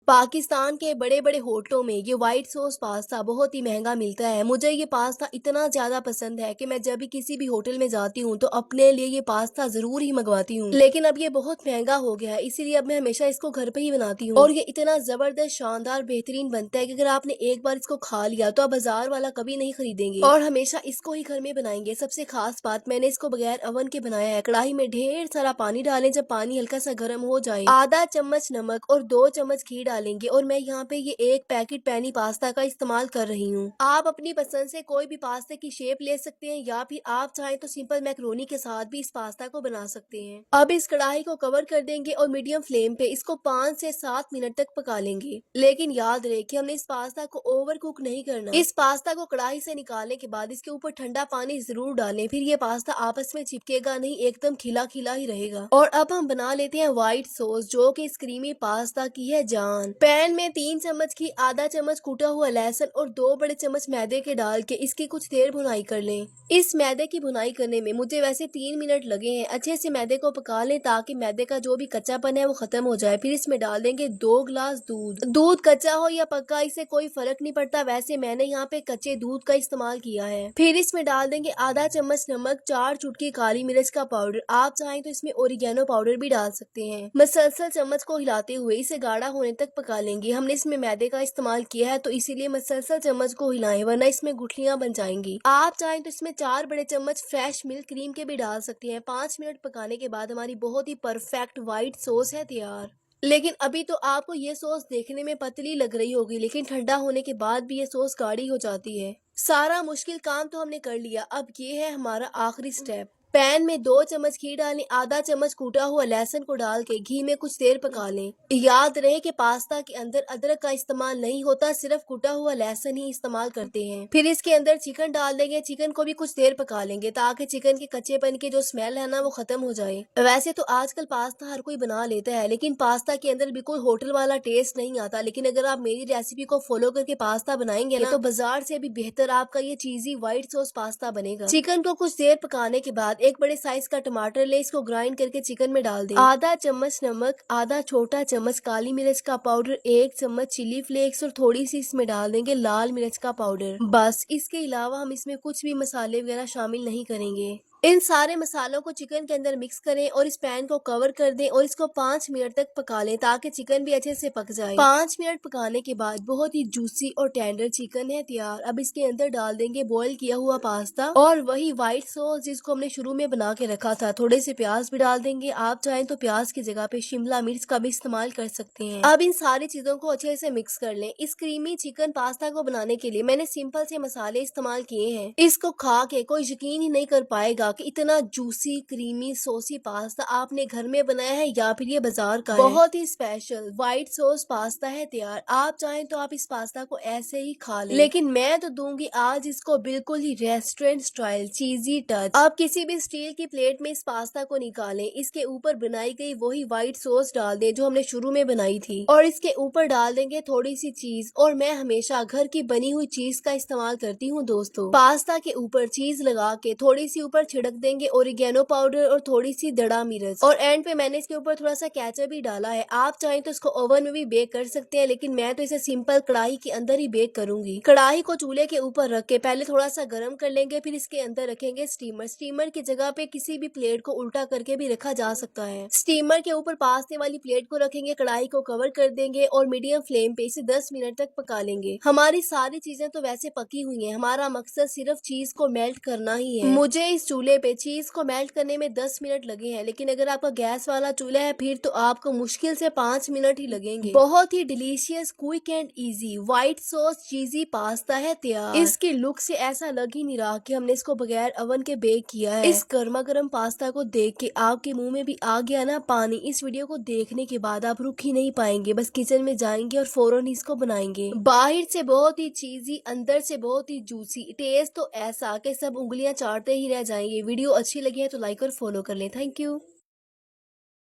पाकिस्तान के बड़े बड़े होटलों में ये व्हाइट सॉस पास्ता बहुत ही महंगा मिलता है। मुझे ये पास्ता इतना ज्यादा पसंद है कि मैं जब भी किसी भी होटल में जाती हूँ तो अपने लिए ये पास्ता जरूर ही मंगवाती हूँ। लेकिन अब ये बहुत महंगा हो गया है, इसीलिए अब मैं हमेशा इसको घर पे ही बनाती हूँ। और ये इतना जबरदस्त शानदार बेहतरीन बनता है कि अगर आपने एक बार इसको खा लिया तो आप बाजार वाला कभी नहीं खरीदेंगे और हमेशा इसको ही घर में बनाएंगे। सबसे खास बात, मैंने इसको बगैर अवन के बनाया है। कढ़ाई में ढेर सारा पानी डालें, जब पानी हल्का सा गर्म हो जाए आधा चम्मच नमक और 2 चम्मच घी डालेंगे। और मैं यहाँ पे ये एक पैकेट पेनी पास्ता का इस्तेमाल कर रही हूँ। आप अपनी पसंद से कोई भी पास्ता की शेप ले सकते हैं या फिर आप चाहें तो सिंपल मैक्रोनी के साथ भी इस पास्ता को बना सकते हैं। अब इस कढ़ाई को कवर कर देंगे और मीडियम फ्लेम पे इसको 5 से 7 मिनट तक पका लेंगे। लेकिन याद रहे कि हमने इस पास्ता को ओवर कुक नहीं करना। इस पास्ता को कढ़ाई से निकालने के बाद इसके ऊपर ठंडा पानी जरूर डालें, फिर ये पास्ता आपस में चिपकेगा नहीं, एकदम खिला खिला ही रहेगा। और अब हम बना लेते हैं व्हाइट सॉस, जो कि इस क्रीमी पास्ता की है जान। पैन में 3 चम्मच घी, आधा चम्मच कूटा हुआ लहसुन और 2 बड़े चम्मच मैदे के डाल के इसकी कुछ देर भुनाई कर लें। इस मैदे की भुनाई करने में मुझे वैसे 3 मिनट लगे हैं। अच्छे से मैदे को पका लें ताकि मैदे का जो भी कच्चापन है वो खत्म हो जाए। फिर इसमें डाल देंगे 2 गिलास दूध। दूध कच्चा हो या पक्का इससे कोई फर्क नहीं पड़ता, वैसे मैंने यहाँ पे कच्चे दूध का इस्तेमाल किया है। फिर इसमें डाल देंगे आधा चम्मच नमक, 4 चुटकी काली मिर्च का पाउडर। आप चाहें तो इसमें ओरिगेनो पाउडर भी डाल सकते हैं। मसलसल चम्मच को हिलाते हुए इसे गाढ़ा होने तक पका लेंगे। हमने इसमें मैदे का इस्तेमाल किया है तो इसीलिए मसलसल चम्मच को हिलाएं, वरना इसमें गुठलियां बन जाएंगी। आप चाहें तो इसमें 4 बड़े चम्मच फ्रेश मिल्क क्रीम के भी डाल सकते हैं। 5 मिनट पकाने के बाद हमारी बहुत ही परफेक्ट व्हाइट सॉस है तैयार। लेकिन अभी तो आपको ये सॉस देखने में पतली लग रही होगी, लेकिन ठंडा होने के बाद भी ये सॉस गाढ़ी हो जाती है। सारा मुश्किल काम तो हमने कर लिया, अब ये है हमारा आखिरी स्टेप। पैन में 2 चम्मच घी डालें, आधा चम्मच कूटा हुआ लहसुन को डाल के घी में कुछ देर पका लें। याद रहे कि पास्ता के अंदर अदरक का इस्तेमाल नहीं होता, सिर्फ कूटा हुआ लहसुन ही इस्तेमाल करते हैं। फिर इसके अंदर चिकन डाल देंगे। चिकन को भी कुछ देर पका लेंगे ताकि चिकन के कच्चेपन की जो स्मेल है ना वो खत्म हो जाए। वैसे तो आजकल पास्ता हर कोई बना लेता है, लेकिन पास्ता के अंदर बिल्कुल होटल वाला टेस्ट नहीं आता। लेकिन अगर आप मेरी रेसिपी को फॉलो करके पास्ता बनाएंगे ना तो बाजार से भी बेहतर आपका ये चीजी व्हाइट सॉस पास्ता बनेगा। चिकन को कुछ देर पकाने के बाद एक बड़े साइज का टमाटर ले, इसको ग्राइंड करके चिकन में डाल दें। आधा चम्मच नमक, आधा छोटा चम्मच काली मिर्च का पाउडर, 1 चम्मच चिली फ्लेक्स और थोड़ी सी इसमें डाल देंगे लाल मिर्च का पाउडर। बस, इसके अलावा हम इसमें कुछ भी मसाले वगैरह शामिल नहीं करेंगे। इन सारे मसालों को चिकन के अंदर मिक्स करें और इस पैन को कवर कर दें और इसको 5 मिनट तक पका लें ताकि चिकन भी अच्छे से पक जाए। 5 मिनट पकाने के बाद बहुत ही जूसी और टेंडर चिकन है तैयार। अब इसके अंदर डाल देंगे बॉईल किया हुआ पास्ता और वही व्हाइट सॉस जिसको हमने शुरू में बना के रखा था। थोड़े से प्याज भी डाल देंगे। आप चाहें तो प्याज की जगह पे शिमला मिर्च का भी इस्तेमाल कर सकते हैं। अब इन सारी चीजों को अच्छे से मिक्स कर लें। इस क्रीमी चिकन पास्ता को बनाने के लिए मैंने सिंपल से मसाले इस्तेमाल किए हैं। इसको खा के कोई यकीन ही नहीं कर पाएगा कि इतना जूसी क्रीमी सॉसी पास्ता आपने घर में बनाया है या फिर ये बाजार का है। बहुत ही स्पेशल व्हाइट सॉस पास्ता है तैयार। आप चाहें तो आप इस पास्ता को ऐसे ही खा लें, लेकिन मैं तो दूंगी आज इसको बिल्कुल ही रेस्टोरेंट स्टाइल चीजी टच। आप किसी भी स्टील की प्लेट में इस पास्ता को निकालें, इसके ऊपर बनाई गई वही व्हाइट सॉस डाल दें जो हमने शुरू में बनाई थी और इसके ऊपर डाल देंगे थोड़ी सी चीज। और मैं हमेशा घर की बनी हुई चीज का इस्तेमाल करती हूँ दोस्तों। पास्ता के ऊपर चीज लगा के थोड़ी सी ऊपर छिड़क देंगे ओरिगेनो पाउडर और थोड़ी सी दड़ा मिर्च। और एंड पे मैंने इसके ऊपर थोड़ा सा केचप भी डाला है। आप चाहें तो इसको ओवन में भी बेक कर सकते हैं, लेकिन मैं तो इसे सिंपल कढ़ाई के अंदर ही बेक करूंगी। कढ़ाई को चूल्हे के ऊपर रख के पहले थोड़ा सा गर्म कर लेंगे, फिर इसके अंदर रखेंगे स्टीमर। स्टीमर की जगह पे किसी भी प्लेट को उल्टा करके भी रखा जा सकता है। स्टीमर के ऊपर पास्ते वाली प्लेट को रखेंगे, कढ़ाई को कवर कर देंगे और मीडियम फ्लेम पे इसे 10 मिनट तक पका लेंगे। हमारी सारी चीजें तो वैसे पकी हुई है, हमारा मकसद सिर्फ चीज को मेल्ट करना ही है। मुझे इस चूल्हे पे चीज को मेल्ट करने में 10 मिनट लगे हैं, लेकिन अगर आपका गैस वाला चूल्हा है फिर तो आपको मुश्किल से 5 मिनट ही लगेंगे। बहुत ही delicious, quick and easy white sauce cheesy pasta है तैयार। इसकी लुक से ऐसा लग ही नहीं रहा कि हमने इसको बगैर ओवन के बेक किया है। इस गर्मा गर्म पास्ता को देख के आपके मुंह में भी आ गया ना पानी। इस वीडियो को देखने के बाद आप रुक ही नहीं पाएंगे, बस किचन में जाएंगे और फौरन इसको बनाएंगे। बाहर से बहुत ही चीजी, अंदर से बहुत ही जूसी, टेस्ट तो ऐसा कि सब उंगलियां चाटते ही रह जाएंगे। वीडियो अच्छी लगी है तो लाइक और फॉलो कर लें। Thank you.